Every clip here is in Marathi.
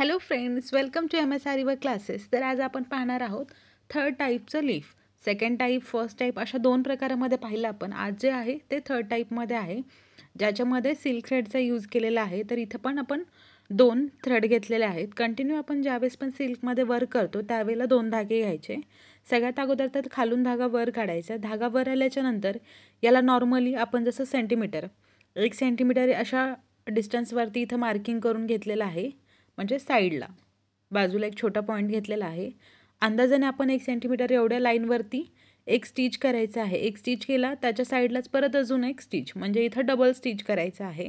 Hello friends, welcome to MS aari work classes. तर आज आपण पाहणार आहोत थर्ड टाईपचं leaf. Second type, first type अशा दोन प्रकारामध्ये पाहिलं आपण. आज जे आहे ते थर्ड टाईपमध्ये आहे, ज्याच्यामध्ये सिल्क थ्रेडचा यूज केलेला आहे. तर इथं पण आपण 2 थ्रेड घेतलेले आहेत. कंटिन्यू आपण ज्यावेळेस पण सिल्कमध्ये वर्क करतो त्यावेळेला 2 धागे घ्यायचे. सगळ्यात अगोदर तर खालून धागा वर काढायचा. धागा वर आल्याच्यानंतर याला नॉर्मली आपण जसं सेंटीमीटर 1 सेंटीमीटर अशा डिस्टन्सवरती इथं मार्किंग करून घेतलेलं आहे. म्हणजे साईडला बाजूला एक छोटा पॉईंट घेतलेला आहे. अंदाजाने आपण 1 सेंटीमीटर एवढ्या लाईनवरती एक स्टिच करायचं आहे. एक स्टिच केला त्याच्या साईडलाच परत अजून एक स्टिच, म्हणजे इथं डबल स्टिच करायचं आहे.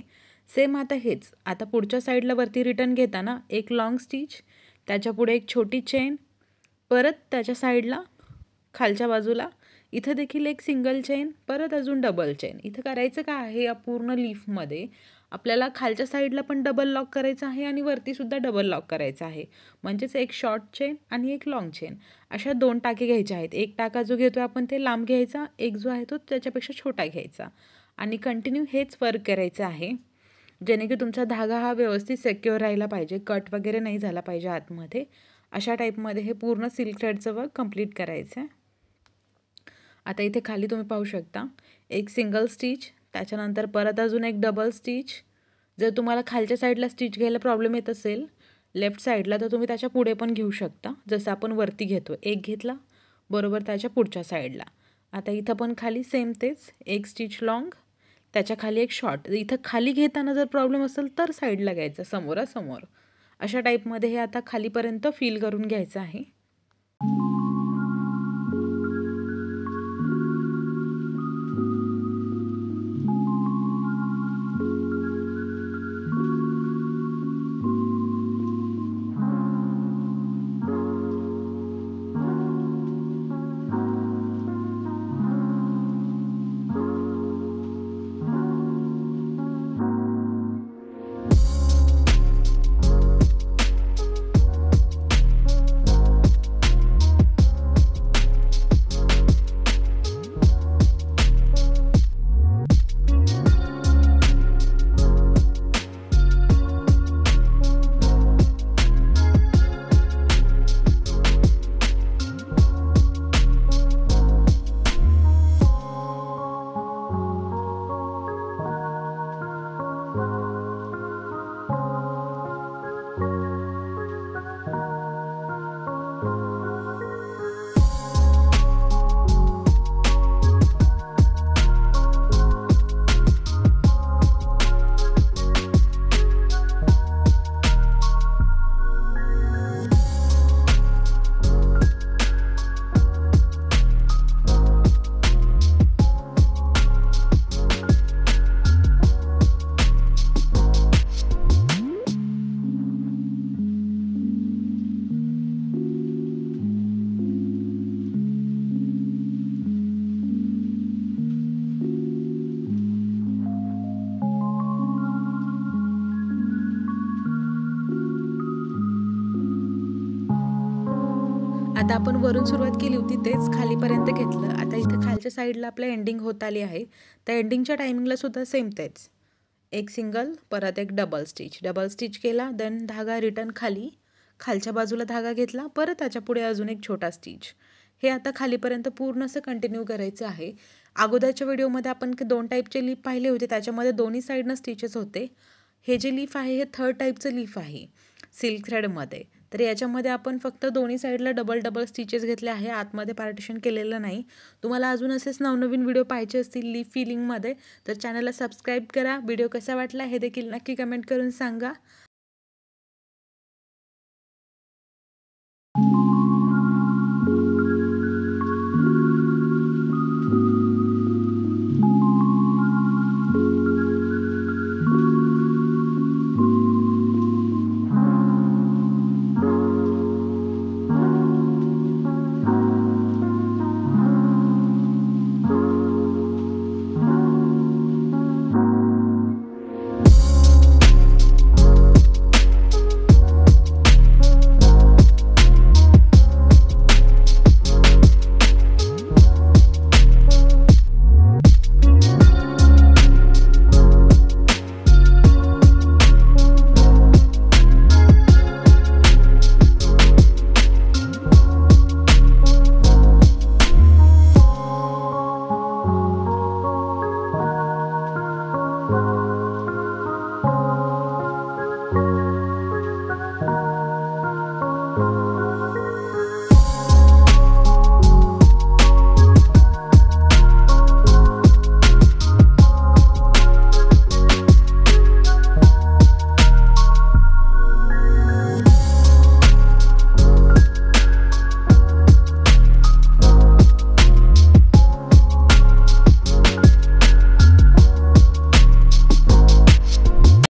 सेम आता हेच आता पुढच्या साईडला वरती रिटर्न घेताना एक लॉंग स्टिच, त्याच्या पुढे एक छोटी चेन, परत त्याच्या साईडला खालच्या बाजूला इथं देखील एक सिंगल चेन, परत अजून डबल चेन. इथं करायचं काय आहे, या पूर्ण लीफमध्ये आपल्याला खालच्या साईडला पण डबल लॉक करायचं आहे आणि वरतीसुद्धा डबल लॉक करायचं आहे. म्हणजेच एक शॉर्ट चेन आणि एक लॉंग चेन अशा 2 टाके घ्यायचे आहेत. एक टाका जो घेतो आपण ते लांब घ्यायचा, एक जो आहे तो त्याच्यापेक्षा छोटा घ्यायचा आणि कंटिन्यू हेच वर्क करायचं आहे, जेणेकरून तुमचा धागा हा व्यवस्थित सिक्युअर राहिला पाहिजे, कट वगैरे नाही झाला पाहिजे आतमध्ये. अशा टाईपमध्ये हे पूर्ण सिल्क थ्रेडचं वर्क कंप्लीट करायचं आहे. आता इथे खाली तुम्ही पाहू शकता एक सिंगल स्टिच, त्याच्यानंतर परत अजून एक डबल स्टिच. जर तुम्हाला खालच्या साईडला स्टिच घ्यायला प्रॉब्लेम येत असेल लेफ्ट साईडला, तर तुम्ही त्याच्या पुढे पण घेऊ शकता. जसं आपण वरती घेतो, एक घेतला बरोबर त्याच्या पुढच्या साईडला. आता इथं पण खाली सेम तेच, एक स्टिच लॉंग, त्याच्या खाली एक शॉर्ट. इथं खाली घेताना जर प्रॉब्लेम असेल तर साईडला घ्यायचं, समोरासमोर. अशा टाईपमध्ये हे आता खालीपर्यंत फील करून घ्यायचं आहे. आता आपण वरून सुरुवात केली होती तेच खालीपर्यंत घेतलं. आता इथं खालच्या साईडला आपलं एंडिंग होत आली आहे. त्या एंडिंगच्या टायमिंगला सुद्धा सेम तेच, एक सिंगल परत एक डबल स्टिच केला, देन धागा रिटर्न खाली, खालच्या बाजूला धागा घेतला, परत त्याच्या पुढे अजून एक छोटा स्टिच. हे आता खालीपर्यंत पूर्ण असं कंटिन्यू करायचं आहे. अगोदरच्या व्हिडिओमध्ये आपण 2 टाईपचे लीफ पाहिले होते, त्याच्यामध्ये दोन्ही साईडनं स्टिचेस होते. हे जे लीफ आहे हे थर्ड टाईपचं लीफ आहे सिल्क थ्रेडमध्ये. तर याच्यामध्ये आपण फक्त दोन्ही साईडला डबल स्टिचेस घेतले आहे, आतमध्ये पार्टिशन केलेलं नाही. तुम्हाला अजून असेच नवनवीन व्हिडिओ पाहिजे असतील लीफ फिलिंगमध्ये तर चॅनलला सबस्क्राईब करा. व्हिडिओ कसा वाटला हे देखील नक्की कमेंट करून सांगा.